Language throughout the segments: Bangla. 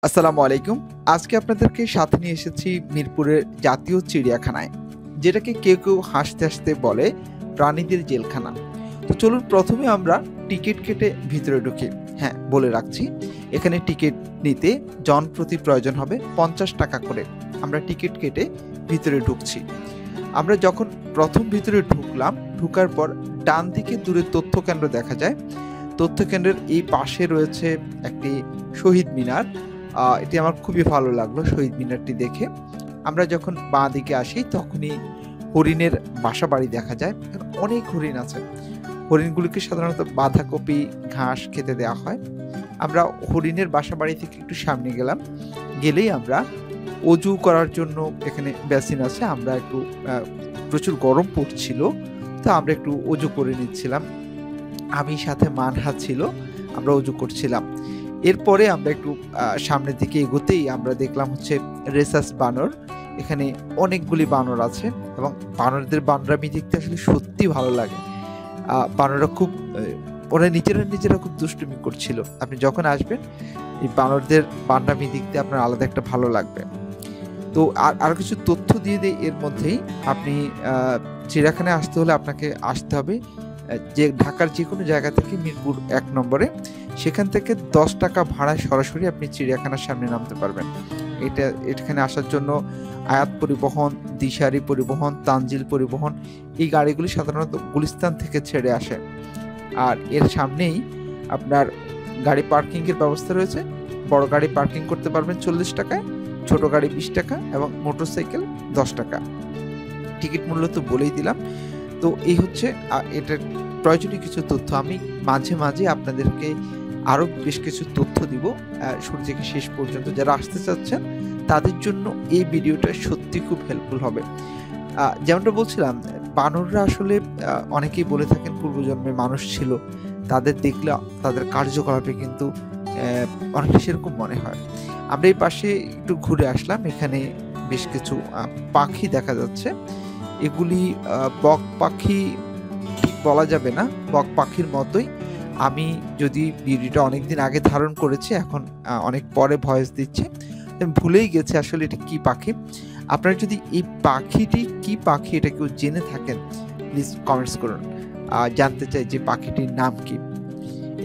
আসসালামু আলাইকুম। আজকে আপনাদেরকে সাথে নিয়ে এসেছি মিরপুরের জাতীয় চিড়িয়াখানায়। যেটাকে কেউ হাসতে, হাসতে বলে প্রাণীদের জেলখানা। তো চলুন ১ম এ আমরা টিকিট কেটে ভিতরে ঢুকি। হ্যাঁ, বলে রাখছি এখানে টিকিট নিতে জনপ্রতি প্রয়োজন হবে ৳৫০ করে। আমরা টিকিট কেটে ভিতরে ঢুকছি। আমরা যখন ১ম ভিতরে ঢুকলাম, ঢুকার পর ডান দিকে দূরে তথ্য কেন্দ্র দেখা যায়। তথ্য কেন্দ্রের এই পাশে রয়েছে একটি শহীদ মিনার। এটি আমার খুবই ভালো লাগলো শহীদ মিনারটি দেখে। আমরা যখন বাঁদিকে আসি তখনই হরিণের বাসাবাড়ি দেখা যায়। এখানে অনেক হরিণ আছে। হরিণগুলিকে সাধারণত বাঁধাকপি, ঘাস খেতে দেওয়া হয়। আমরা হরিণের বাসাবাড়ি থেকে একটু সামনে গেলাম। গেলেই আমরা অজু করার জন্য এখানে বেসিন আছে। আমরা একটু প্রচুর গরম পড়ছিল। তো আমরা একটু অজু করে নিচ্ছিলাম। আমি সাথে মানহা ছিল। আমরা অজু করছিলাম। এরপরে আমরা একটু সামনের দিকে এগোতেই আমরা দেখলাম হচ্ছে রেসাস বানর। এখানে অনেকগুলি বানর আছে এবং বানরদের বানরামি দেখতে আসলে সত্যিই ভালো লাগে। বানররা খুব ওরা নিজেরা খুব দুষ্টুমি করছিল। আপনি যখন আসবেন এই বানরদের বানরামি দেখতে আপনার আলাদা একটা ভালো লাগবে। তো আরো কিছু তথ্য দিয়ে দেই এর মধ্যেই। আপনি চিড়িয়াখানায় আসতে হলে আপনাকে আসতে হবে যে ঢাকার যেকোনো জায়গা থেকে মিরপুর ১ নম্বরে। সেখান থেকে ৳১০ ভাড়ায় সরাসরি আপনি চিড়িয়াখানার সামনে নামতে পারবেন। এখানে আসার জন্য আয়াত পরিবহন, দিশারি পরিবহন, তানজিল পরিবহন এই গাড়িগুলি সাধারণত গুলিস্তান থেকে ছেড়ে আসে। আর এর সামনেই আপনার গাড়ি পার্কিং এর ব্যবস্থা রয়েছে। বড় গাড়ি পার্কিং করতে পারবেন ৳৪০ ছোট গাড়ি ৳২০ এবং মোটরসাইকেল ৳১০। টিকিট মূল্য তো বলেই দিলাম। তো এই হচ্ছে এটার প্রয়োজনীয় কিছু তথ্য। আমি মাঝে আপনাদেরকে আরো বেশ কিছু তথ্য দিব শুরু থেকে শেষ পর্যন্ত। যারা আসতে চাচ্ছেন তাদের জন্য এই ভিডিওটা সত্যি খুব হেল্পফুল হবে। যেমনটা বলছিলাম বানররা আসলে অনেকেই বলে থাকেন পূর্বজন্মে মানুষ ছিল। তাদের দেখলে তাদের কার্যকলাপে কিন্তু অনেকটা সেরকম মনে হয়। আমরা এই পাশে একটু ঘুরে আসলাম। এখানে বেশ কিছু পাখি দেখা যাচ্ছে। এগুলি বক পাখি ঠিক বলা যাবে না। বক পাখির মতোই। আমি যদি ভিডিওটা অনেকদিন আগে ধারণ করেছি, এখন অনেক পরে ভয়েস দিচ্ছি। আমি ভুলেই গেছি আসলে এটা কি পাখি। আপনারা যদি এই পাখিটি কি পাখি এটা কেউ জেনে থাকেন, প্লিজ কমেন্টস করুন। জানতে চাই যে পাখিটির নাম কি?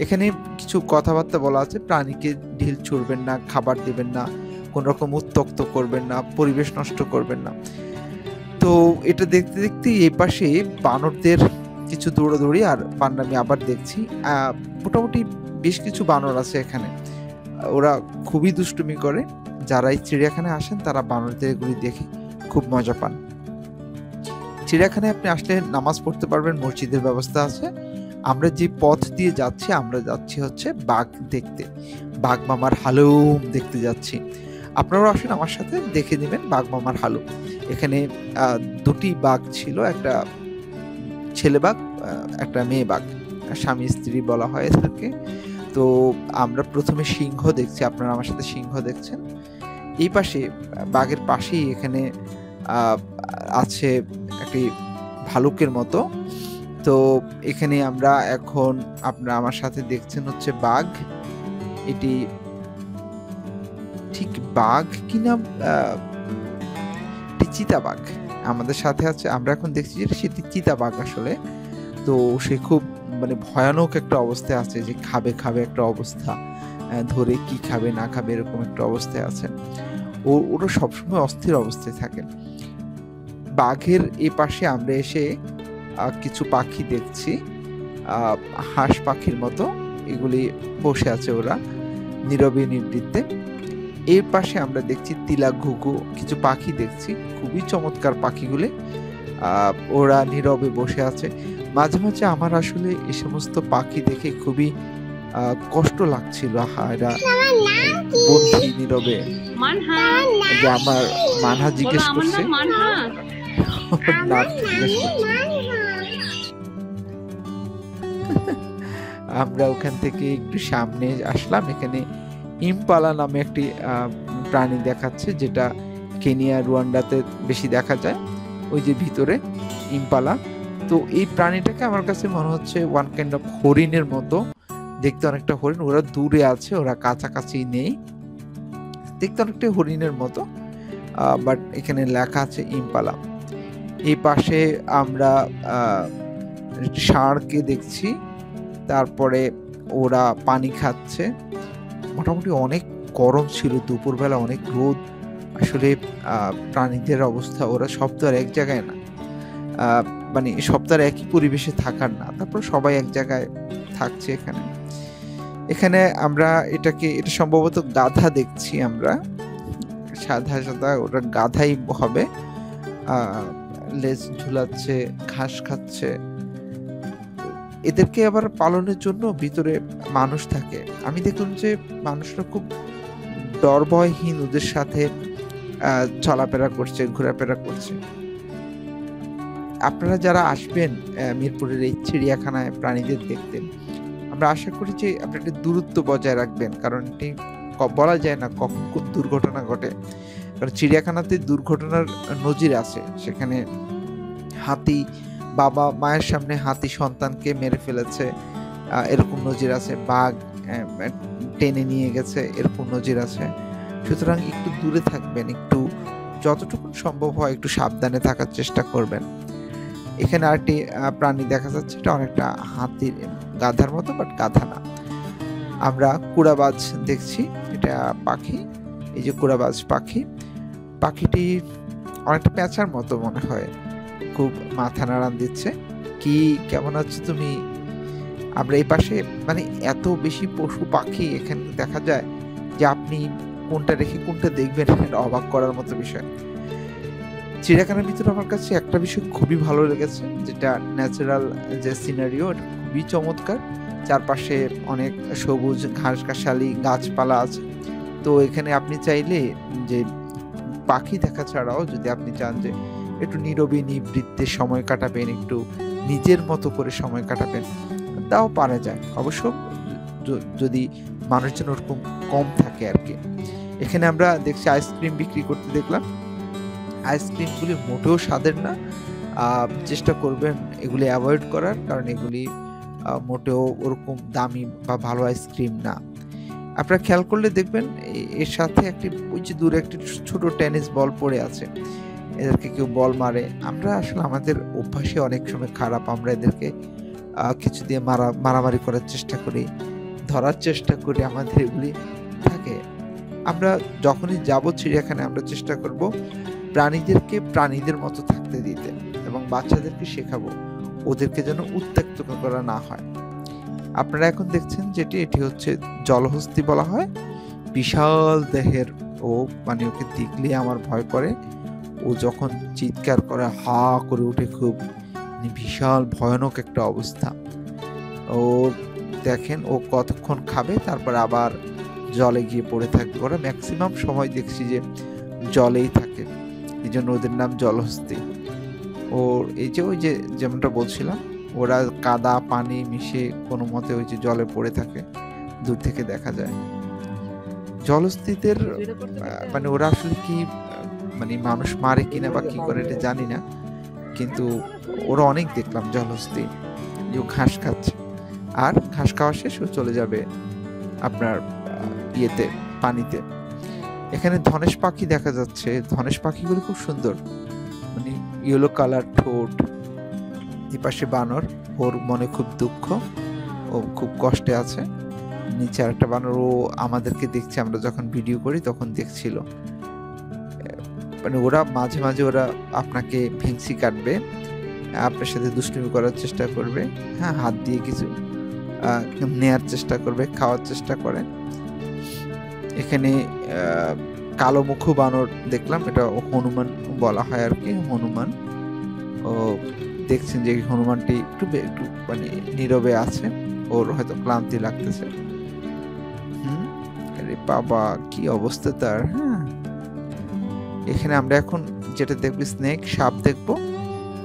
এখানে কিছু কথাবার্তা বলা আছে, প্রাণীকে ঢিল ছুঁড়বেন না, খাবার দিবেন না, কোন রকম উত্ত্যক্ত করবেন না, পরিবেশ নষ্ট করবেন না। তো এটা দেখতে এই পাশে বানরদের কিছু দৌড়াদৌড়ি আর পান্ডামি আবার দেখছি। মোটামুটি বেশ কিছু বানর আছে এখানে। ওরা খুবই দুষ্টুমি করে। যারা এই চিড়িয়াখানায় আসেন তারা বানরদের এগুলি দেখে খুব মজা পান। চিড়িয়াখানায় আপনি আসলে নামাজ পড়তে পারবেন, মসজিদের ব্যবস্থা আছে। আমরা যে পথ দিয়ে যাচ্ছি, আমরা যাচ্ছি হচ্ছে বাঘ দেখতে। বাঘ মামার হালুম দেখতে যাচ্ছি। আপনারাও আসেন আমার সাথে, দেখে নিবেন বাঘ মামার হালুম। এখানে ২ টি বাঘ ছিল। একটা ছেলে বাঘ, একটা মেয়ে বাঘ। স্বামী স্ত্রী বলা হয় এদেরকে। তো আমরা ১ম এ সিংহ দেখছি। আপনারা আমার সাথে সিংহ দেখছেন। এই পাশে বাঘের পাশেই এখানে আ আছে একটি ভালুকের মতো। তো এখানে আমরা এখন আপনারা আমার সাথে দেখছেন হচ্ছে বাঘ। এটি ঠিক বাঘ কিনা এটি চিতাবাঘ। আমাদের সাথে আছে। আমরা এখন দেখছি যে সেটি চিতাবাঘ আসলে। তো সে খুব মানে ভয়ানক একটা অবস্থায় আছে যে খাবে একটা অবস্থা। ধরে কি খাবে না খাবে এরকম একটা অবস্থায় আছে। ওরা সবসময় অস্থির অবস্থায় থাকে। বাঘের এপাশে আমরা এসে কিছু পাখি দেখছি। আ হাঁস পাখির মতো। এগুলি বসে আছে ওরা নীরবে নিবৃত্তে। এর পাশে আমরা দেখছি তিলা ঘুঘু কিছু পাখি দেখছি। খুবই চমৎকার পাখিগুলি। ওরা নীরবে বসে আছে। মাঝে আমার আসলে এই সমস্ত পাখি দেখে খুবই কষ্ট লাগছিল। এরা বন্দী নীরবে। মানহা, যে আমার মানহা জিজ্ঞেস আমার করছে। নাম মানহা। ওর নাম জিজ্ঞেস করছে। আমরা ওখান থেকে একটু সামনে আসলাম। এখানে ইম্পালা নামে একটি প্রাণী দেখাচ্ছে, যেটা কেনিয়া, রুয়ান্ডাতে বেশি দেখা যায়। ওই যে ভিতরে ইম্পালা। তো এই প্রাণীটাকে আমার কাছে মনে হচ্ছে ওয়ান কাইন্ড অফ হরিণের মতো। দেখতে অনেকটা হরিণ। ওরা দূরে আছে, ওরা কাছাকাছি নেই। দেখতে অনেকটা হরিণের মতো, বাট এখানে লেখা আছে ইম্পালা। এই পাশে আমরা ষাঁড়কে দেখছি, তারপরে ওরা পানি খাচ্ছে। মোটামুটি অনেক গরম ছিল, দুপুরবেলা অনেক রোদ। আসলে প্রাণীদের অবস্থা, ওরা সব তো আর এক জায়গায় না, মানে সব তো আর একই পরিবেশে থাকার না, তারপর সবাই এক জায়গায় থাকছে। এখানে আমরা এটা সম্ভবত গাধা দেখছি আমরা, সাদা সাদা, ওরা গাধাই হবে। লেজ ঝুলাচ্ছে, ঘাস খাচ্ছে। এদেরকে আবার পালনের জন্য ভিতরে মানুষ থাকে। আমি দেখলাম যে মানুষরা খুব ডর ভয়হীন ওদের সাথে চলাফেরা করছে, ঘোরাফেরা করছে। আপনারা যারা আসবেন মিরপুরের এই চিড়িয়াখানায় প্রাণীদের দেখতে, আমরা আশা করি যে আপনি একটা দূরত্ব বজায় রাখবেন, কারণ এটি বলা যায় না কখন কোন দুর্ঘটনা ঘটে। কারণ চিড়িয়াখানাতে দুর্ঘটনার নজির আছে। সেখানে হাতি, বাবা মায়ের সামনে হাতি সন্তানকে মেরে ফেলেছে, এরকম নজির আছে। বাঘ টেনে নিয়ে গেছে, এরকম নজির আছে। সুতরাং একটু দূরে থাকবেন, একটু যতটুকু সম্ভব হয় একটু সাবধানে থাকার চেষ্টা করবেন। এখানে আরেকটি প্রাণী দেখা যাচ্ছে, এটা অনেকটা হাতির গাধার মতো, বাট গাধা না। আমরা কুড়াবাজ দেখছি, এটা পাখি। এই যে কুড়াবাজ পাখি, পাখিটি অনেকটা পেঁচার মতো মনে হয়, খুব মাথা নাড়ান দিচ্ছে। কি কেমন আছো তুমি? আমরা এই পাশে মানে এত বেশি পশু পাখি এখানে দেখা যায় যে আপনি কোনটা রেখে কোনটা দেখবেন, এটা অবাক করার মতো বিষয়। চিড়িয়াখানার ভিতরে আমার কাছে একটা বিষয় খুবই ভালো লেগেছে, যেটা ন্যাচারাল যে সিনারিও, এটা খুবই চমৎকার। চারপাশে অনেক সবুজ ঘাসগাছালি, গাছপালা আছে। তো এখানে আপনি চাইলে যে পাখি দেখা ছাড়াও যদি আপনি চান যে একটু নীরবে নিবৃত্তে সময় কাটাবেন, একটু নিজের মতো করে সময় কাটাবেন, তাও পারা যায় অবশ্য, যদি মানুষজন ওরকম কম থাকে আর কি। এখানে আমরা দেখছি আইসক্রিম বিক্রি করতে দেখলাম। আইসক্রিমগুলি মোটেও স্বাদের না, চেষ্টা করবেন এগুলি অ্যাভয়েড করার, কারণ এগুলি মোটেও ওরকম দামি বা ভালো আইসক্রিম না। আপনারা খেয়াল করলে দেখবেন এর সাথে একটি ওই যে দূরে একটি ছোট টেনিস বল পড়ে আছে, এদেরকে কেউ বল মারে। আমরা আসলে আমাদের অভ্যাসে অনেক সময় খারাপ, আমরা এদেরকে কিছু দিয়ে মারামারি করার চেষ্টা করি, ধরার চেষ্টা করি, আমাদের এগুলি থাকে। আমরা যখনই যাব চিড়িয়াখানায় আমরা চেষ্টা করব প্রাণীদেরকে প্রাণীদের মতো থাকতে দিতে, এবং বাচ্চাদেরকে শেখাবো ওদেরকে যেন উত্ত্যক্ত করা না হয়। আপনারা এখন দেখছেন এটি হচ্ছে জলহস্তী বলা হয়, বিশাল দেহের। ও মানে ওকে দেখলে আমার ভয় করে, ও যখন চিৎকার করে হা করে উঠে, খুব বিশাল ভয়ানক একটা অবস্থা। ও দেখেন ও কতক্ষণ খাবে, তারপর আবার জলে গিয়ে পড়ে থাকবে। ওরা ম্যাক্সিমাম সময় দেখছি যে জলেই থাকে, এই জন্য ওদের নাম জলহস্তী। ওর এই যে ওই যে যেমনটা বলছিলাম, ওরা কাদা পানি মিশে কোনো মতে ওই যে জলে পড়ে থাকে, দূর থেকে দেখা যায়। জলহস্তিদের মানে ওরা আসলে কি মানে মানুষ মারে কিনা বা কি করে এটা জানি না, কিন্তু ওরা অনেক দেখলাম জলহস্তি ঘাস খাচ্ছে, আর ঘাস খাওয়া শেষ ও চলে যাবে আপনার ইয়েতে, পানিতে। এখানে ধনেশ পাখি দেখা যাচ্ছে, ধনেশ পাখিগুলো খুব সুন্দর, মানে ইয়েলো কালার ঠোঁট। এপাশে বানর, ওর মনে খুব দুঃখ, ও খুব কষ্টে আছে। নিচে আরেকটা বানর, ও আমাদেরকে দেখছে, আমরা যখন ভিডিও করি তখন দেখছিল। মানে ওরা মাঝে মাঝে ওরা আপনাকে ভেংসি কাটবে, আপনার সাথে দুষ্টুমি করার চেষ্টা করবে, হ্যাঁ হাত দিয়ে কিছু নেয়ার চেষ্টা করবে, খাওয়ার চেষ্টা করে। এখানে কালো মুখ বানর দেখলাম, এটা হনুমান বলা হয় আর কি, হনুমান। ও দেখছেন যে হনুমানটি একটু মানে নীরবে আছে, ওর হয়তো ক্লান্তি লাগতেছে। আরে বাবা কি অবস্থা তার। হ্যাঁ, এখানে আমরা এখন যেটা দেখবো স্নেক, সাপ দেখবো।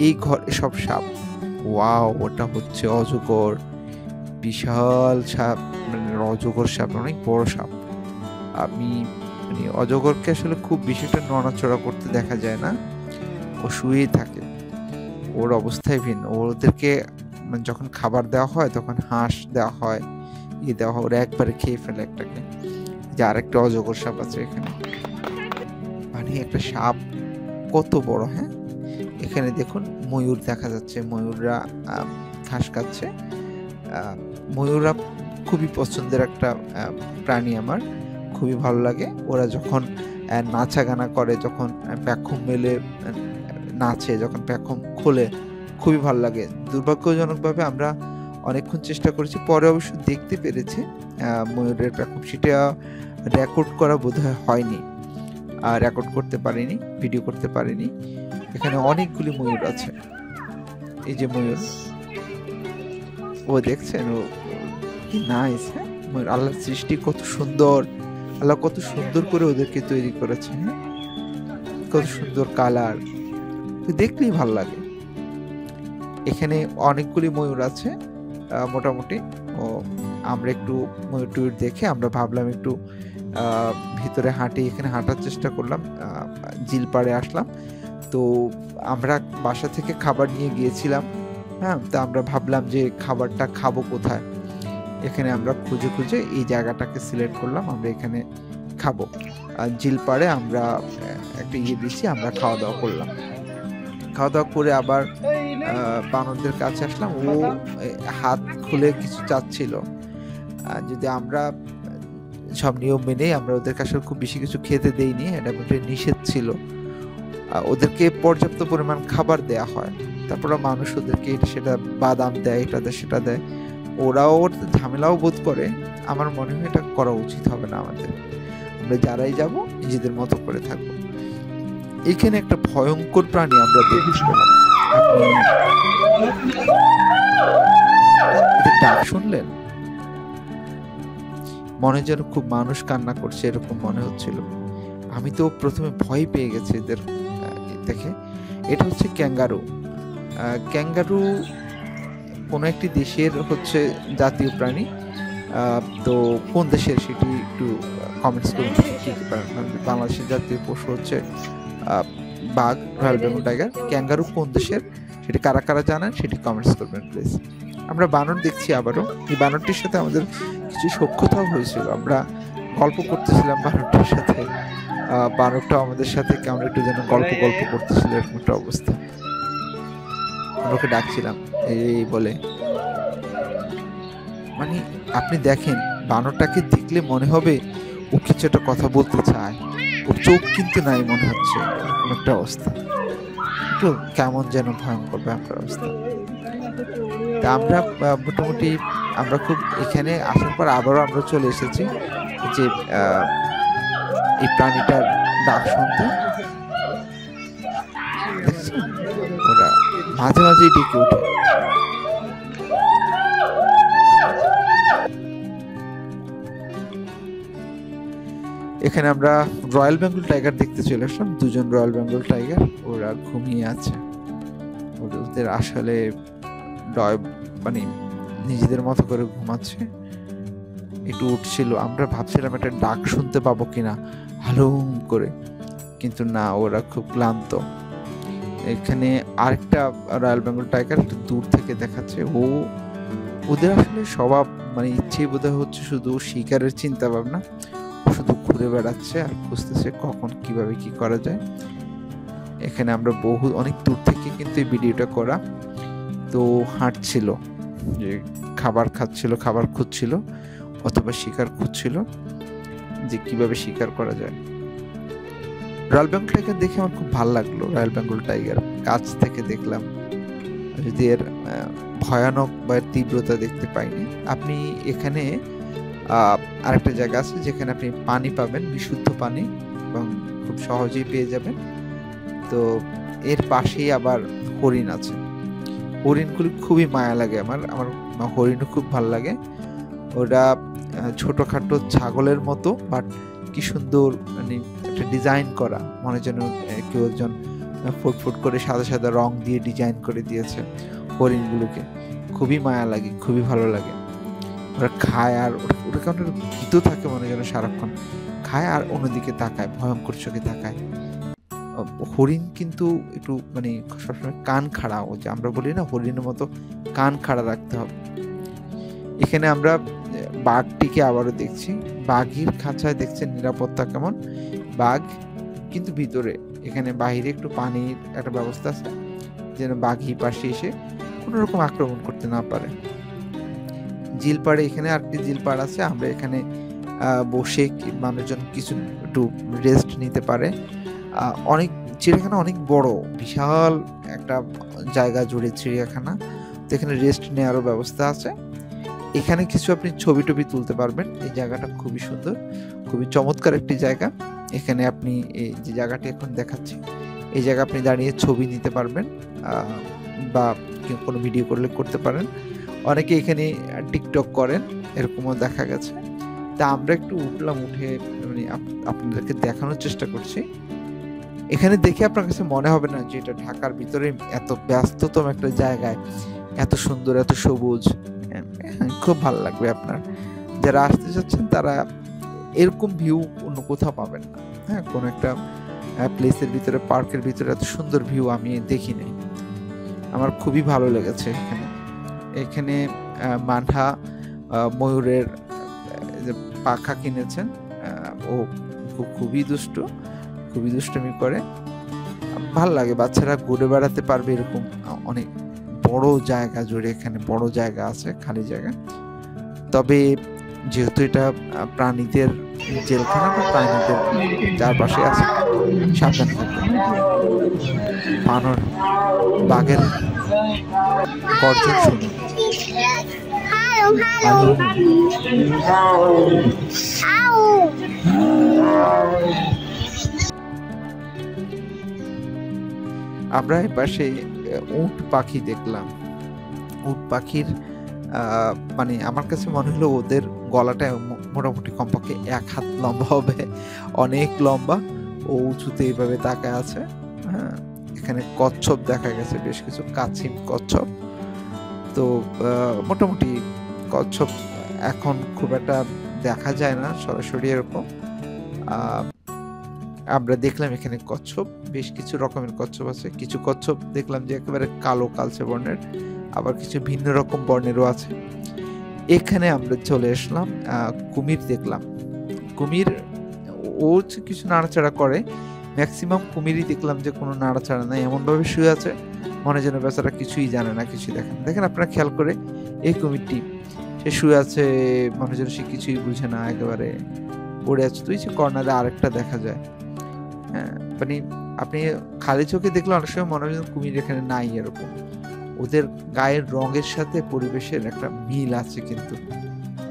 এই ঘরে সব সাপ। ওয়াও, ওটা হচ্ছে অজগর, বিশাল সাপ, মানে অজগর সাপ, অনেক বড় সাপ। আমি মানে অজগরকে আসলে খুব বেশি একটা নড়াচড়া করতে দেখা যায় না, ও শুয়েই থাকে, ওর অবস্থায় ভিন্ন। ওদেরকে মানে যখন খাবার দেওয়া হয় তখন হাঁস দেওয়া হয়, দেওয়া হয়, ওরা একবারে খেয়ে ফেলে একটাকে। যে আরেকটা অজগর সাপ আছে এখানে, মানে একটা সাপ কত বড়। হ্যাঁ, এখানে দেখুন ময়ূর দেখা যাচ্ছে, ময়ূররা ঘাস খাচ্ছে। ময়ূররা খুবই পছন্দের একটা প্রাণী, আমার খুবই ভালো লাগে। ওরা যখন নাচা গানা করে, যখন পেখম মেলে নাচে, যখন পেখম খোলে, খুবই ভালো লাগে। দুর্ভাগ্যজনকভাবে আমরা অনেকক্ষণ চেষ্টা করেছি, পরে অবশ্য দেখতে পেরেছি ময়ূরের পেখম, সেটা রেকর্ড করা বোধহয় হয়নি, রেকর্ড করতে পারিনি, ভিডিও করতে পারিনি। এখানে অনেকগুলি ময়ূর আছে, এই যে ময়ূর, ও দেখছেন, ও কি নাইস। হ্যাঁ, ময়ূর আল্লাহর সৃষ্টি কত সুন্দর, আল্লাহ কত সুন্দর করে ওদেরকে তৈরি করেছে। হ্যাঁ, কত সুন্দর কালার, দেখলেই ভালো লাগে। এখানে অনেকগুলি ময়ূর আছে মোটামুটি। ও আমরা একটু ময়ূর টুয়ূর দেখে আমরা ভাবলাম একটু ভিতরে হাঁটি, এখানে হাঁটার চেষ্টা করলাম, ঝিল পাড়ে আসলাম। তো আমরা বাসা থেকে খাবার নিয়ে গিয়েছিলাম। হ্যাঁ, তো আমরা ভাবলাম যে খাবারটা খাবো কোথায়, এখানে আমরা খুঁজে খুঁজে এই জায়গাটাকে সিলেক্ট করলাম, আমরা এখানে খাবো। ঝিল পাড়ে আমরা একটা দিছি, আমরা খাওয়া দাওয়া করলাম। খাওয়া দাওয়া করে আবার বানরদের কাছে আসলাম। ও হাত খুলে কিছু চাচ্ছিল, যদি আমরা সব নিয়ম মেনে আমরা ওদেরকে আসলে খুব বেশি কিছু খেতে দেইনি, এটা নিষেধ ছিল। ওদেরকে পর্যাপ্ত পরিমাণ খাবার দেয়া হয়, তারপরে মানুষ ওদেরকে এটা সেটা বাদাম দেয়, এটা দেয় সেটা দেয়, ওরাও ঝামেলাও বোধ করে। আমার মনে হয় এটা করা উচিত হবে না আমাদের, আমরা যারাই যাব নিজেদের মতো করে থাকবো। এখানে একটা ভয়ঙ্কর প্রাণী আমরা দেখতে পেলাম, আপনি ডাক শুনলেন, মনে যেন খুব মানুষ কান্না করছে এরকম মনে হচ্ছিল। আমি তো প্রথমে ভয় পেয়ে গেছি এদের দেখে। এটা হচ্ছে ক্যাঙ্গারু। ক্যাঙ্গারু কোনো একটি দেশের হচ্ছে জাতীয় প্রাণী। তো কোন দেশের সেটি একটু কমেন্টস করুন। বাংলাদেশের জাতীয় পশু হচ্ছে বাঘ, রয়্যাল বেঙ্গল টাইগার। ক্যাঙ্গারু কোন দেশের সেটি কারা কারা জানেন সেটি কমেন্টস করবেন প্লিজ। আমরা বানর দেখছি আবারও। এই বানরটির সাথে আমাদের কিছু সখ্যতাও হয়েছিল, আমরা গল্প করতেছিলাম বানরটির সাথে, বানরটাও আমাদের সাথে কেমন একটু যেন গল্প করতেছিল, এরকম একটা অবস্থা। আমরা ওকে ডাকছিলাম এই বলে। মানে আপনি দেখেন, বানরটাকে দেখলে মনে হবে ও কিছু একটা কথা বলতে চায়, ওর চোখ কিন্তু নাই মনে হচ্ছে, এরকম একটা অবস্থা। একটু কেমন যেন ভয়ঙ্কর ভয়ঙ্কর অবস্থা। তা আমরা মোটামুটি আমরা খুব এখানে আসার পর আবারও আমরা চলে এসেছি যে এই প্রাণীটার ডাক শুনতে। দেখছেন, ওরা মাঝে মাঝেই ডেকে ওঠে। এখানে আমরা রয়্যাল বেঙ্গল টাইগার দেখতে চলে আসলাম, দুজন রয়্যাল বেঙ্গল টাইগার, ওরা ঘুমিয়ে আছে। ওদের আসলে মানে নিজেদের মতো করে ঘুমাচ্ছে, একটু উঠছিল। আমরা ভাবছিলাম একটা ডাক শুনতে পাবো কিনা হালুম করে, কিন্তু না, ওরা খুব ক্লান্ত। এখানে আরেকটা রয়্যাল বেঙ্গল টাইগার একটু দূর থেকে দেখাচ্ছে। ওদের আসলে স্বভাব মানে ইচ্ছে বোধহয় হচ্ছে শুধু শিকারের চিন্তা ভাবনা, শুধু ঘুরে বেড়াচ্ছে আর খুঁজতেছে কখন কিভাবে কি করা যায়। এখানে আমরা অনেক দূর থেকে কিন্তু এই ভিডিওটা করা। তো হাঁটছিল, যে খাবার খাচ্ছিল, খাবার খুঁজছিল অথবা শিকার খুঁজছিল, যে কিভাবে শিকার করা যায়। রয়্যাল বেঙ্গল টাইগার দেখে আমার খুব ভালো লাগলো। রয়্যাল বেঙ্গল টাইগার কাছ থেকে দেখলাম, যদি এর ভয়ানক বা তীব্রতা দেখতে পাইনি। আপনি এখানে আরেকটা জায়গা আছে যেখানে আপনি পানি পাবেন, বিশুদ্ধ পানি, এবং খুব সহজেই পেয়ে যাবেন। তো এর পাশেই আবার হরিণ আছে। হরিণগুলি খুবই মায়া লাগে আমার হরিণও খুব ভালো লাগে। ওরা ছোটখাটো ছাগলের মতো, বাট কি সুন্দর, মানে একটা ডিজাইন করা, মনে যেন কেউ একজন ফুটফুট করে সাদা সাদা রং দিয়ে ডিজাইন করে দিয়েছে হরিণগুলোকে। খুবই মায়া লাগে, খুবই ভালো লাগে। ওরা খায় আর ওরা কেমন ভীত থাকে, মনে যেন সারাক্ষণ খায় আর অন্যদিকে তাকায়, ভয়ঙ্কর চোখে তাকায়। হরিণ কিন্তু একটু মানে সবসময় কান খাড়া, ও যে আমরা বলি না হরিণের মতো কান খাড়া রাখতে হবে। এখানে আমরা বাঘটিকে আবারও দেখছি। বাঘের খাঁচায় দেখছেন নিরাপত্তা কেমন। বাঘ কিন্তু ভিতরে, এখানে বাহিরে একটু পানির একটা ব্যবস্থা আছে যেন বাঘই পাশে এসে কোনো রকম আক্রমণ করতে না পারে। ঝিলপাড়ে এখানে আরেকটি ঝিলপাড় আছে, আমরা এখানে বসে মানুষজন কিছু একটু রেস্ট নিতে পারে। অনেক চিড়িয়াখানা অনেক বড়, বিশাল একটা জায়গা জুড়ে চিড়িয়াখানা, তো এখানে রেস্ট নেওয়ারও ব্যবস্থা আছে। এখানে কিছু আপনি ছবি টবি তুলতে পারবেন। এই জায়গাটা খুবই সুন্দর, খুবই চমৎকার একটি জায়গা। এখানে আপনি এই যে জায়গাটি এখন দেখাচ্ছি, এই জায়গা আপনি দাঁড়িয়ে ছবি নিতে পারবেন বা কোনো ভিডিও করলে করতে পারেন। অনেকে এখানে টিকটক করেন, এরকমও দেখা গেছে। তা আমরা একটু উঠলাম, উঠে মানে আপনাদেরকে দেখানোর চেষ্টা করছি। এখানে দেখে আপনার কাছে মনে হবে না যে এটা ঢাকার ভিতরে এত ব্যস্ততম একটা জায়গায় এত সুন্দর, এত সবুজ। খুব ভালো লাগবে আপনার। যারা আসতে চাচ্ছেন তারা এরকম ভিউ অন্য কোথাও পাবেন না। হ্যাঁ, কোনো একটা প্লেসের ভিতরে, পার্কের ভিতরে এত সুন্দর ভিউ আমি দেখি নাই। আমার খুবই ভালো লেগেছে এখানে। এখানে মানহা ময়ূরের পাখা কিনেছেন। ও খুবই দুষ্টু, খুবই দুষ্টুমি করে। ভাল লাগে, বাচ্চারা ঘুরে বেড়াতে পারবে এরকম অনেক বড় জায়গা জুড়ে। এখানে বড় জায়গা আছে, খালি জায়গা। তবে যেহেতু এটা প্রাণীদের জেলখানা, বা প্রাণীদের চারপাশে আছে, সাবধান থাকবেন। বানর, বাঘের গর্জন শুনুন। আমরা এপাশে উট পাখি দেখলাম। উট পাখির মানে আমার কাছে মনে হলো ওদের গলাটা মোটামুটি কমপক্ষে 1 হাত লম্বা হবে, অনেক লম্বা। ও উঁচুতে এইভাবে তাকায় আছে। হ্যাঁ, এখানে কচ্ছপ দেখা গেছে, বেশ কিছু কাছিম কচ্ছপ। তো মোটামুটি কচ্ছপ এখন খুব একটা দেখা যায় না সরাসরি এরকম। আমরা দেখলাম এখানে কচ্ছপ, বেশ কিছু রকমের কচ্ছপ আছে। কিছু কচ্ছপ দেখলাম যে একেবারে কালো কালচে বর্ণের, আবার কিছু ভিন্ন রকম বর্ণেরও আছে। এখানে আমরা চলে আসলাম, কুমির দেখলাম। কুমির ও কিছু নাড়াচাড়া করে, ম্যাক্সিমাম কুমিরই দেখলাম যে কোনো নাড়াচাড়া নাই, এমনভাবে শুয়ে আছে মনে যেন বেচারা কিছুই জানে না, কিছুই দেখেন। দেখেন আপনারা খেয়াল করে, এই কুমিরটি সে শুয়ে আছে মনে যেন সে কিছুই বুঝে না, একেবারে পড়ে আছে। তুই যে কর্নারে আরেকটা দেখা যায়। হ্যাঁ, মানে আপনি খালি চোখে দেখলে অনেক সময় মনে হয় কুমির এখানে নাই এরকম। ওদের গায়ের রঙের সাথে পরিবেশের একটা মিল আছে, কিন্তু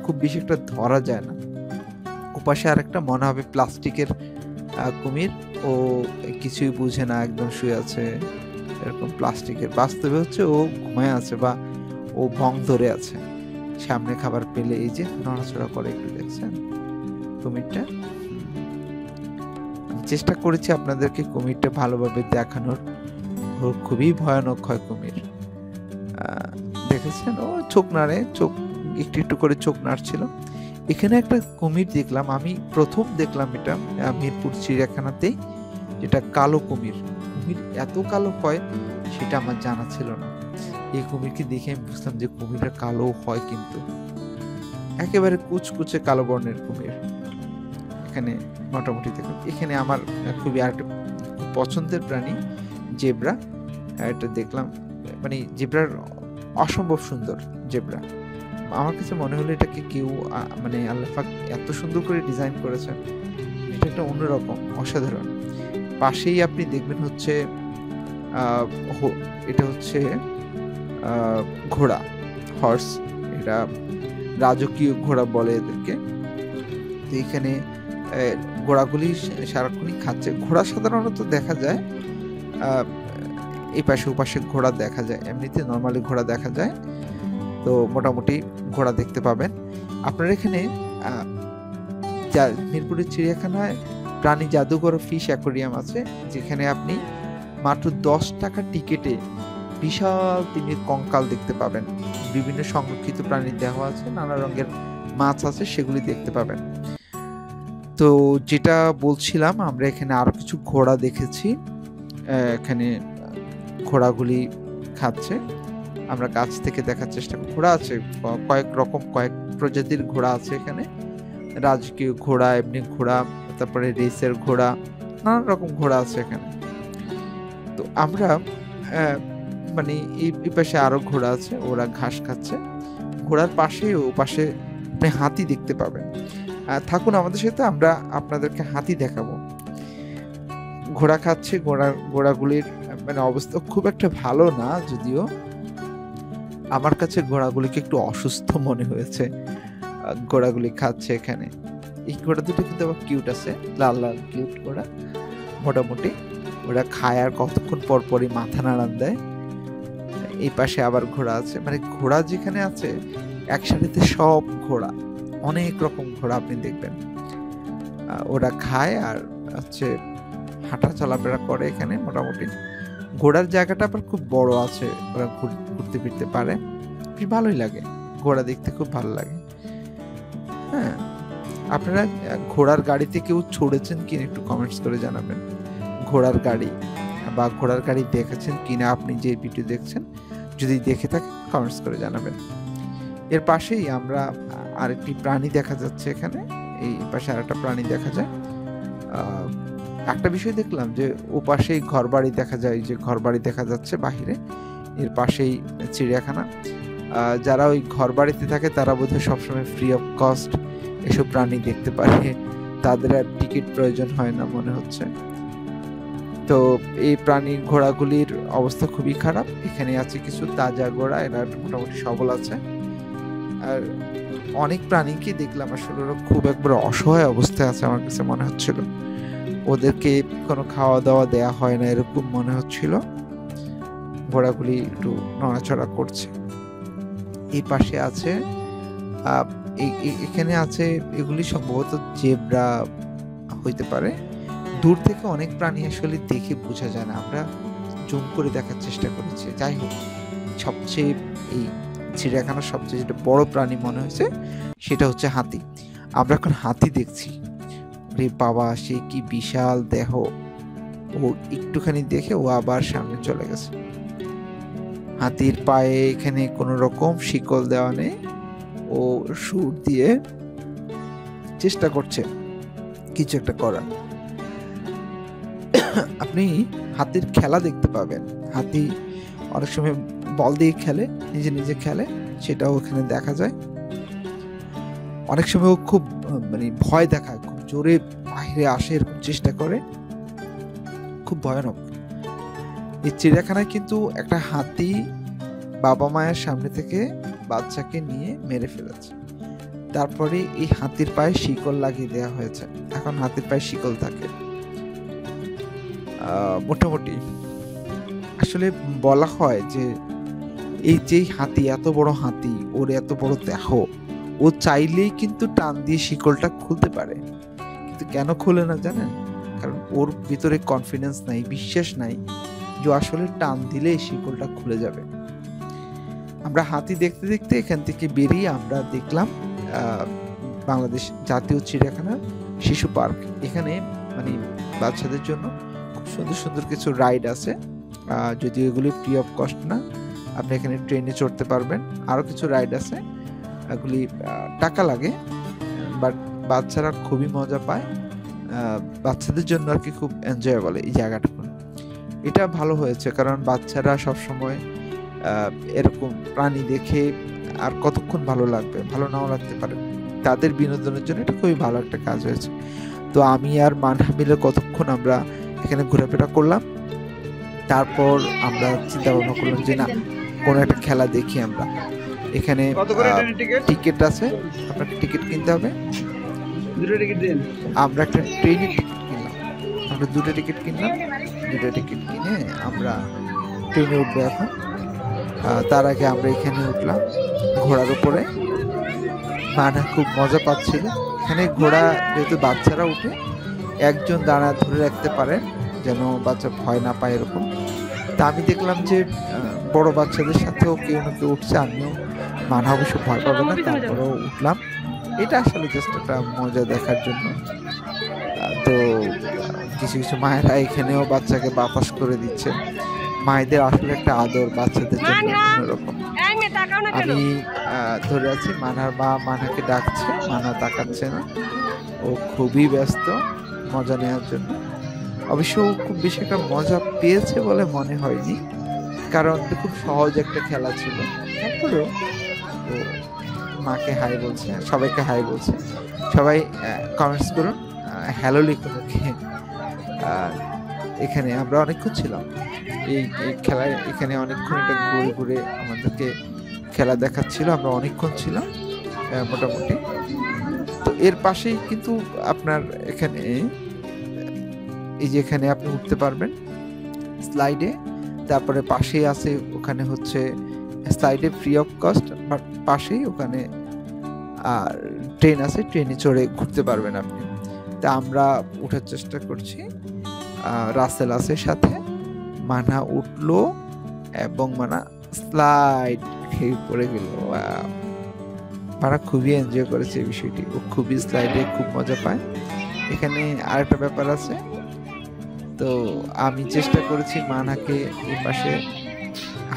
খুব বেশি একটা ধরা যায় না। ওপাশে আরেকটা মনে হবে প্লাস্টিকের কুমির, ও কিছুই বুঝে না, একদম শুয়ে আছে এরকম প্লাস্টিকের। বাস্তবে হচ্ছে ও ঘুমায় আছে বা ও ভং ধরে আছে, সামনে খাবার পেলে এই যে নড়াচড়া করে, একটু দেখছেন কুমিরটা। চেষ্টা করেছি আপনাদেরকে কুমিরটা ভালোভাবে দেখানোর। খুবই ভয়ানক হয় কুমির, দেখেছেন? ও চোখ নাড়ে, চোখ একটু একটু করে চোখ নাড়ছিল। এখানে একটা কুমির দেখলাম, আমি প্রথম দেখলাম এটা মিরপুর চিড়িয়াখানাতেই, যেটা কালো কুমির। কুমির এত কালো হয় সেটা আমার জানা ছিল না। এই কুমিরকে দেখে আমি বুঝলাম যে কুমিরটা কালো হয়, কিন্তু একেবারে কুচকুচে কালো বর্ণের কুমির। এখানে মোটামুটি দেখুন, এখানে আমার খুবই আরেকটা পছন্দের প্রাণী জেব্রা। এটা দেখলাম, মানে জেব্রার অসম্ভব সুন্দর জেব্রা। আমার কাছে মনে হলো এটাকে কেউ মানে আল্লাহ পাক এত সুন্দর করে ডিজাইন করেছেন, এটা একটা অন্যরকম, অসাধারণ। পাশেই আপনি দেখবেন হচ্ছে এটা হচ্ছে ঘোড়া, হর্স। এটা রাজকীয় ঘোড়া বলে এদেরকে। তো এখানে ঘোড়াগুলি সারাক্ষণই খাচ্ছে। ঘোড়া সাধারণত দেখা যায় এই পাশে ওপাশে ঘোড়া দেখা যায়, এমনিতে নর্মালি ঘোড়া দেখা যায়। তো মোটামুটি ঘোড়া দেখতে পাবেন আপনার এখানে। মিরপুরের চিড়িয়াখানায় প্রাণী জাদুঘর ফিশ অ্যাকোয়ারিয়াম আছে, যেখানে আপনি মাত্র 10 টাকা টিকিটে বিশাল তিমির কঙ্কাল দেখতে পাবেন। বিভিন্ন সংরক্ষিত প্রাণীর দেহ আছে, নানা রঙের মাছ আছে, সেগুলি দেখতে পাবেন। তো যেটা বলছিলাম, আমরা এখানে আরো কিছু ঘোড়া দেখেছি। এখানে ঘোড়াগুলি খাচ্ছে। আমরা কাছ থেকে দেখার চেষ্টা করি। ঘোড়া আছে, কয়েক রকম কয়েক প্রজাতির ঘোড়া আছে এখানে। রাজকীয় ঘোড়া, এমনি ঘোড়া, তারপরে রেসের ঘোড়া, নানান রকম ঘোড়া আছে এখানে। তো আমরা মানে এই পাশে আরো ঘোড়া আছে, ওরা ঘাস খাচ্ছে। ঘোড়ার পাশে ও পাশে আপনি হাতি দেখতে পাবেন। থাকুন আমাদের সাথে, আমরা আপনাদেরকে হাতি দেখাবো। ঘোড়া খাচ্ছে, ঘোড়াগুলির মানে অবস্থা খুব একটা ভালো না, যদিও আমার কাছে ঘোড়াগুলিকে একটু অসুস্থ মনে হয়েছে। ঘোড়াগুলি খাচ্ছে এখানে। এই ঘোড়া দুটো কিন্তু আবার কিউট আছে, লাল লাল কিউট ঘোড়া মোটামুটি। ওরা খায় আর কতক্ষণ পর পরই মাথা নাড়ান দেয়। এই পাশে আবার ঘোড়া আছে, মানে ঘোড়া যেখানে আছে একসাথে সব ঘোড়া, অনেক রকম ঘোড়া আপনি দেখবেন। ওরা খায় আর হচ্ছে হাঁটা চলাফেরা করে এখানে মোটামুটি। ঘোড়ার জায়গাটা আবার খুব বড় আছে, ওরা ঘুরতে ফিরতে পারে, বেশ ভালোই লাগে। ঘোড়া দেখতে খুব ভালো লাগে। হ্যাঁ, আপনারা ঘোড়ার গাড়িতে কেউ চড়েছেন কিনা একটু কমেন্টস করে জানাবেন। ঘোড়ার গাড়ি বা ঘোড়ার গাড়ি দেখেছেন কিনা আপনি যে ভিডিও দেখছেন, যদি দেখে থাকেন কমেন্টস করে জানাবেন। এর পাশেই আমরা আরেকটি প্রাণী দেখা যাচ্ছে এখানে। এই পাশে আরেকটা প্রাণী দেখা যায়। একটা বিষয় দেখলাম যে ও পাশেই ঘরবাড়ি দেখা যায়, যে ঘরবাড়ি দেখা যাচ্ছে বাহিরে। এর পাশেই চিড়িয়াখানা। যারা ওই ঘরবাড়িতে থাকে তারা বোধহয় সবসময় ফ্রি অফ কস্ট এসব প্রাণী দেখতে পারে, তাদের আর টিকিট প্রয়োজন হয় না মনে হচ্ছে। তো এই প্রাণী ঘোড়াগুলির অবস্থা খুবই খারাপ। এখানে আছে কিছু তাজা ঘোড়া, এরা মোটামুটি সবল আছে। আর অনেক প্রাণীকে দেখলাম আসলে ওরা খুব একবার অসহায় অবস্থায় আছে, আমার কাছে মনে হচ্ছিল। ওদেরকে কোনো খাওয়া দাওয়া দেয়া হয় না এরকম মনে হচ্ছিল। ঘোড়াগুলি একটু নড়াচড়া করছে। এই পাশে আছে এখানে আছে, এগুলি সম্ভবত জেব্রা হইতে পারে। দূর থেকে অনেক প্রাণী আসলে দেখে বোঝা যায় না, আমরা জুম করে দেখার চেষ্টা করেছি। যাই হোক, সবচেয়ে এই চিড়িয়াখানার সবচেয়ে যেটা বড় প্রাণী মনে হয়েছে সেটা হচ্ছে হাতি। আমরা এখন হাতি দেখছি। রে বাবা, সে কি বিশাল দেহ! ও একটুখানি দেখে ও আবার সামনে চলে গেছে। হাতির পায়ে এখানে কোনো রকম শিকল দেওয়া নেই, ও সুর দিয়ে চেষ্টা করছে কিছু একটা করার। আপনি হাতির খেলা দেখতে পাবেন। হাতি অনেক সময় বল দিয়ে খেলে, নিজে নিজে খেলে, সেটাও ওখানে দেখা যায়। অনেক সময় ও খুব মানে ভয় দেখায়, খুব জোরে বাইরে আসে এরকম চেষ্টা করে, খুব ভয়ানক। এই চিড়িয়াখানায় কিন্তু একটা হাতি বাবা মায়ের সামনে থেকে বাচ্চাকে নিয়ে মেরে ফেলেছে। তারপরে এই হাতির পায়ে শিকল লাগিয়ে দেওয়া হয়েছে। এখন হাতির পায়ে শিকল থাকে। মোটামুটি আসলে বলা হয় যে এই যে হাতি, এত বড় হাতি, ওর এত বড় দেহ, ও চাইলেই কিন্তু টান দিয়ে শিকলটা খুলতে পারে। কিন্তু কেন খুলে না জানেন? কারণ ওর ভিতরে কনফিডেন্স নাই, বিশ্বাস নাই যে আসলে টান দিলে শিকলটা খুলে যাবে। আমরা হাতি দেখতে দেখতে এখান থেকে বেরিয়ে আমরা দেখলাম বাংলাদেশ জাতীয় চিড়িয়াখানার শিশু পার্ক। এখানে মানে বাচ্চাদের জন্য খুব সুন্দর সুন্দর কিছু রাইড আছে, যদিও এগুলি ফ্রি অফ কস্ট না। আপনি এখানে ট্রেনে চড়তে পারবেন। আরও কিছু রাইড আছে, এগুলি টাকা লাগে, বাট বাচ্চারা খুবই মজা পায়। বাচ্চাদের জন্য আর কি খুব এনজয়েবল এই জায়গাটুকু। এটা ভালো হয়েছে, কারণ বাচ্চারা সবসময় এরকম প্রাণী দেখে আর কতক্ষণ ভালো লাগবে, ভালো নাও লাগতে পারে। তাদের বিনোদনের জন্য এটা খুবই ভালো একটা কাজ হয়েছে। তো আমি আর মানহা মিলে কতক্ষণ আমরা এখানে ঘোরাফেরা করলাম। তারপর আমরা চিন্তা ভাবনা করলাম যে না, কোনো একটা খেলা দেখি আমরা। এখানে টিকিট আছে, আপনাকে টিকিট কিনতে হবে। আমরা একটা ট্রেনের টিকিট কিনলাম, আমরা দুটো টিকিট কিনলাম। দুটো টিকিট কিনে আমরা ট্রেনে উঠবো এখন। তার আগে আমরা এখানে উঠলাম ঘোড়ার উপরে। মানা খুব মজা পাচ্ছিল। এখানে ঘোড়া যেহেতু বাচ্চারা উঠে, একজন দাঁড়া ধরে রাখতে পারে যেন বাচ্চা ভয় না পায় এরকম। তা আমি দেখলাম যে বড় বাচ্চাদের সাথেও কেউ না কেউ উঠছে। আমিও, মানা অবশ্য ভয় পাবে না, তারপরেও উঠলাম। এটা আসলে জাস্ট একটা মজা দেখার জন্য। তো কিছু কিছু মায়েরা এখানেও বাচ্চাকে বাতাস করে দিচ্ছে। মায়েদের আসলে একটা আদর বাচ্চাদের জন্য অন্যরকম। আমি ধরে আছি, মানহার মা মানহাকে ডাকছে, মানহা তাকাচ্ছে না। ও খুবই ব্যস্ত মজা নেওয়ার জন্য। অবশ্য ও খুব বেশি একটা মজা পেয়েছে বলে মনে হয়নি, কারণ খুব সহজ একটা খেলা ছিল। তারপরেও ও মাকে হাই বলছে, সবাইকে হাই বলছে। সবাই কমেন্টস করুন, হ্যালো লিখুন ওকে। এখানে আমরা অনেকক্ষণ ছিলাম এই খেলায়, এখানে অনেকক্ষণ এটা ঘুরে ঘুরে আমাদেরকে খেলা দেখাচ্ছিল, আমরা অনেকক্ষণ ছিলাম মোটামুটি। তো এর পাশেই কিন্তু আপনার এখানে এই যে এখানে আপনি উঠতে পারবেন স্লাইডে, তারপরে পাশেই আছে ওখানে হচ্ছে স্লাইডে ফ্রি অফ কস্ট, বাট পাশেই ওখানে আর ট্রেন আছে, ট্রেনে চড়ে ঘুরতে পারবেন আপনি। তা আমরা উঠার চেষ্টা করছি, রাসেল আছে সাথে, মানহা উঠলো এবং মানা স্লাইড খেয়ে পড়ে গেল। মানা খুবই এনজয় করেছে এই বিষয়টি, ও খুবই স্লাইডে খুব মজা পায়। এখানে আরেকটা ব্যাপার আছে, তো আমি চেষ্টা করেছি মানহাকে এই পাশে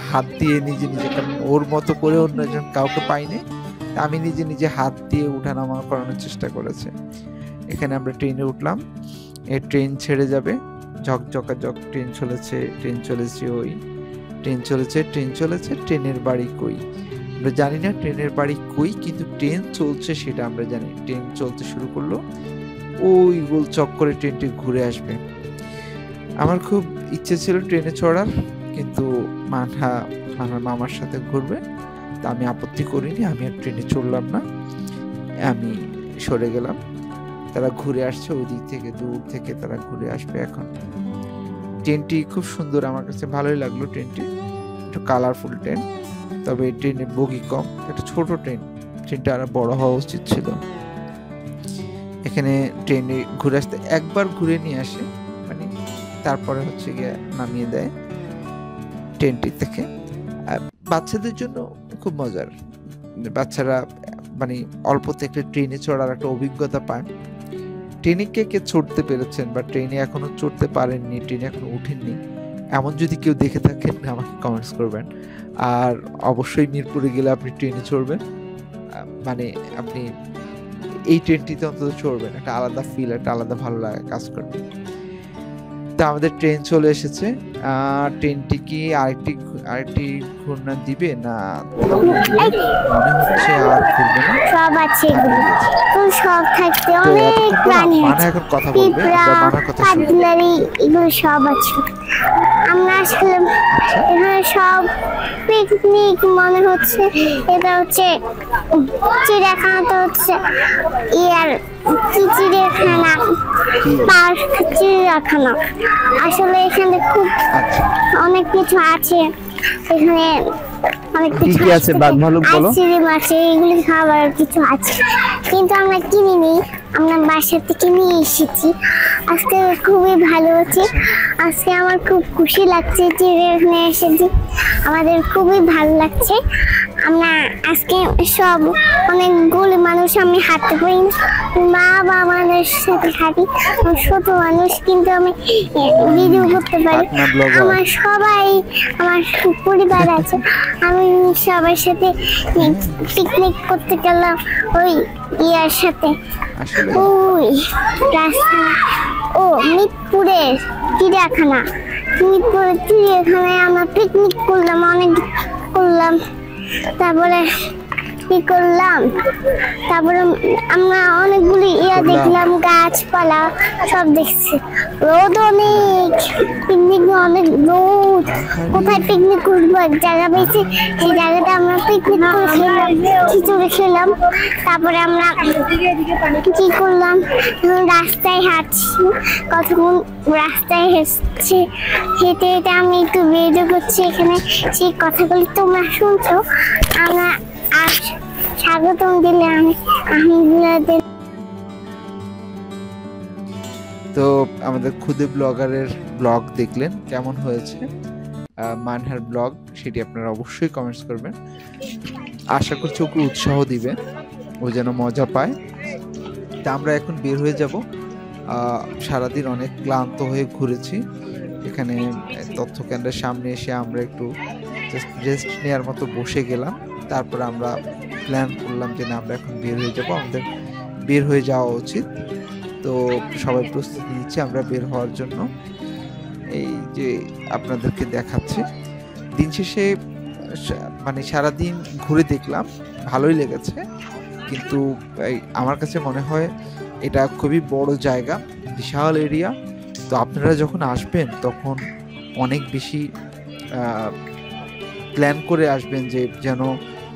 হাত দিয়ে নিজে নিজে, কারণ ওর মতো করে অন্যজন কাউকে পাইনি, আমি নিজে নিজে হাত দিয়ে উঠানামা করানোর চেষ্টা করেছে। এখানে আমরা ট্রেনে উঠলাম, এই ট্রেন ছেড়ে যাবে, ঝকঝকাঝক ট্রেন চলেছে, ট্রেন চলেছে, ওই ট্রেন চলেছে, ট্রেন চলেছে, ট্রেনের বাড়ি কই আমরা জানি না, ট্রেনের বাড়ি কই, কিন্তু ট্রেন চলছে সেটা আমরা জানি। ট্রেন চলতে শুরু করলো, ওই গোল চক্করে ট্রেনটি ঘুরে আসবে। আমার খুব ইচ্ছে ছিল ট্রেনে চড়ার, কিন্তু মানহার মামার সাথে ঘুরবে, তা আমি আপত্তি করিনি, আমি আর ট্রেনে চড়লাম না, আমি সরে গেলাম। তারা ঘুরে আসছে ওই দিক থেকে, দূর থেকে তারা ঘুরে আসবে। এখন ট্রেনটি খুব সুন্দর, আমার কাছে ভালোই লাগলো ট্রেনটি, একটু কালারফুল ট্রেন, তবে ট্রেনের বগি কম, একটা ছোট ট্রেন, ট্রেনটা আরো বড় হওয়া উচিত ছিল। এখানে ট্রেনে ঘুরে আসতে একবার ঘুরে নিয়ে আসে, মানে তারপরে হচ্ছে গিয়ে নামিয়ে দেয় ট্রেনটি থেকে। বাচ্চাদের জন্য খুব মজার, বাচ্চারা মানে অল্পতে একটা ট্রেনে চড়ার একটা অভিজ্ঞতা পায়। ট্রেনে কে কে চড়তে পেরেছেন বা ট্রেনে এখনো চড়তে পারেননি, ট্রেনে এখনো উঠেননি, এমন যদি কেউ দেখে থাকেন আমাকে কমেন্টস করবেন। আর অবশ্যই মিরপুরে গেলে আপনি ট্রেনে চড়বেন, মানে আপনি এই ট্রেনটিতে অন্তত চড়বেন, একটা আলাদা ফিল, একটা আলাদা ভালো লাগা কাজ করবে। তা আমাদের ট্রেন চলে এসেছে। ট্রেনটি কি আরেকটি ঘূর্ণা দিবে না, মনে হচ্ছে আর ঘুরবে না, সব আছে তো সব থাকতে অনেক প্রাণী আছে, এখন কথা বলবে, আমরা মানার কথা শুনবো, এগুলো সব আছে। আমরা আসলে এখানে সব পিকনিক মনে হচ্ছে, এটা হচ্ছে চিড়িয়াখানা, তো হচ্ছে ইয়ার কি চিড়িয়াখানা, পার্ক চিড়িয়াখানা। আসলে এখানে খুব অনেক কিছু আছে, এখানে অনেক কিছু আছে, আইসক্রিম আছে, এগুলি খাবার কিছু আছে, কিন্তু আমরা কিনিনি, আমরা বাসা থেকে নিয়ে এসেছি। আজকে খুবই ভালো হচ্ছে, আজকে আমার খুব খুশি লাগছে চিড়িয়াখানা এসেছি, আমাদের খুবই ভালো লাগছে। আমরা আজকে সব অনেকগুলো মানুষ, আমি হাঁটতে পারি, মা বাবাদের সাথে হাঁটি, ছোট মানুষ, কিন্তু আমি ভিডিও করতে পারি। আমার সবাই, আমার পরিবার আছে, আমি সবার সাথে পিকনিক করতে গেলাম ওই ইয়ার সাথে, ওই রাস্তা, ও মিরপুরের চিড়িয়াখানা, মিরপুরের চিড়িয়াখানায় আমরা পিকনিক করলাম, অনেক করলাম। তারপরে কি করলাম, তারপরে আমরা অনেকগুলি ইয়া দেখলাম, গাছপালা সব দেখছি। রোদ অনেক, পিকনিক অনেক রোদ, কোথায় পিকনিক করবো এক জায়গা পেয়েছি, সেই জায়গাটা আমরা পিকনিক করে খেলাম, খিচুড়ি খেলাম। তারপরে আমরা কি করলাম, রাস্তায় হাঁটছি, কতক্ষণ রাস্তায় হেঁটছি, হেঁটে হেঁটে আমি একটু ভিডিও করছি, এখানে সেই কথাগুলি তোমরা শুনছো। আমরা আর স্বাগতম দিলে আমি আলহামদুলিল্লাহ। তো আমাদের খুদে ব্লগারের ব্লগ দেখলেন, কেমন হয়েছে মানহার ব্লগ, সেটি আপনারা অবশ্যই কমেন্টস করবেন। আশা করছি ওকে উৎসাহ দিবেন, ও যেন মজা পায়। তা আমরা এখন বের হয়ে যাব, সারাদিন অনেক ক্লান্ত হয়ে ঘুরেছি, এখানে তথ্য কেন্দ্রের সামনে এসে আমরা একটু জাস্ট রেস্ট নেওয়ার মতো বসে গেলাম। তারপর আমরা প্ল্যান করলাম যে না, আমরা এখন বের হয়ে যাব, আমাদের বের হয়ে যাওয়া উচিত। তো সবাই প্রস্তুতি নিচ্ছে আমরা বের হওয়ার জন্য। এই যে আপনাদেরকে দেখাচ্ছি, দিন শেষে মানে সারাদিন ঘুরে দেখলাম, ভালোই লেগেছে। কিন্তু আমার কাছে মনে হয় এটা খুবই বড় জায়গা, বিশাল এরিয়া। তো আপনারা যখন আসবেন তখন অনেক বেশি প্ল্যান করে আসবেন যে যেন